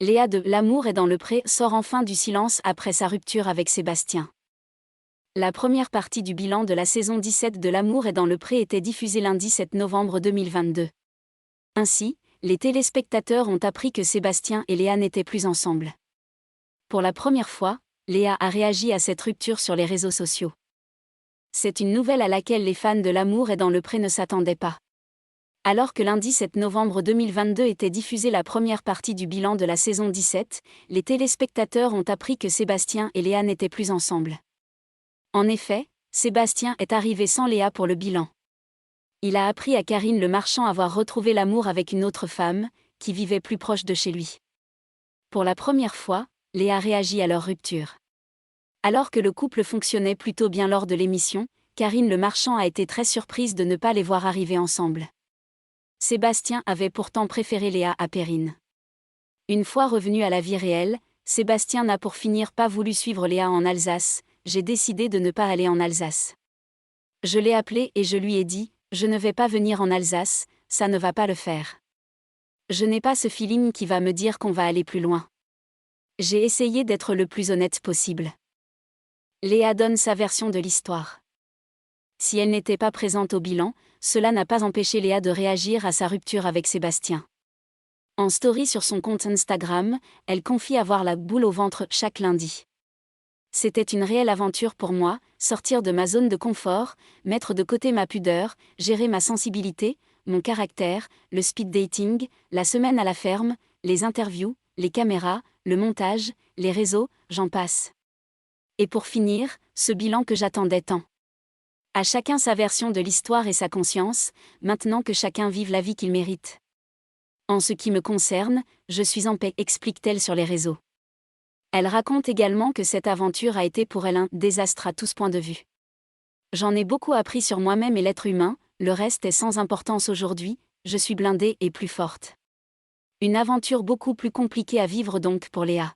Léa de L'amour est dans le pré sort enfin du silence après sa rupture avec Sébastien. La première partie du bilan de la saison 17 de L'amour est dans le pré était diffusée lundi 7 novembre 2022. Ainsi, les téléspectateurs ont appris que Sébastien et Léa n'étaient plus ensemble. Pour la première fois, Léa a réagi à cette rupture sur les réseaux sociaux. C'est une nouvelle à laquelle les fans de L'amour est dans le pré ne s'attendaient pas. Alors que lundi 7 novembre 2022 était diffusée la première partie du bilan de la saison 17, les téléspectateurs ont appris que Sébastien et Léa n'étaient plus ensemble. En effet, Sébastien est arrivé sans Léa pour le bilan. Il a appris à Karine Le Marchand avoir retrouvé l'amour avec une autre femme, qui vivait plus proche de chez lui. Pour la première fois, Léa réagit à leur rupture. Alors que le couple fonctionnait plutôt bien lors de l'émission, Karine Le Marchand a été très surprise de ne pas les voir arriver ensemble. Sébastien avait pourtant préféré Léa à Perrine. Une fois revenu à la vie réelle, Sébastien n'a pour finir pas voulu suivre Léa en Alsace. J'ai décidé de ne pas aller en Alsace. Je l'ai appelé et je lui ai dit, je ne vais pas venir en Alsace, ça ne va pas le faire. Je n'ai pas ce feeling qui va me dire qu'on va aller plus loin. J'ai essayé d'être le plus honnête possible. Léa donne sa version de l'histoire. Si elle n'était pas présente au bilan, cela n'a pas empêché Léa de réagir à sa rupture avec Sébastien. En story sur son compte Instagram, elle confie avoir la boule au ventre chaque lundi. C'était une réelle aventure pour moi, sortir de ma zone de confort, mettre de côté ma pudeur, gérer ma sensibilité, mon caractère, le speed dating, la semaine à la ferme, les interviews, les caméras, le montage, les réseaux, j'en passe. Et pour finir, ce bilan que j'attendais tant. À chacun sa version de l'histoire et sa conscience, maintenant que chacun vive la vie qu'il mérite. En ce qui me concerne, je suis en paix, explique-t-elle sur les réseaux. Elle raconte également que cette aventure a été pour elle un désastre à tous points de vue. J'en ai beaucoup appris sur moi-même et l'être humain, le reste est sans importance aujourd'hui, je suis blindée et plus forte. Une aventure beaucoup plus compliquée à vivre donc pour Léa.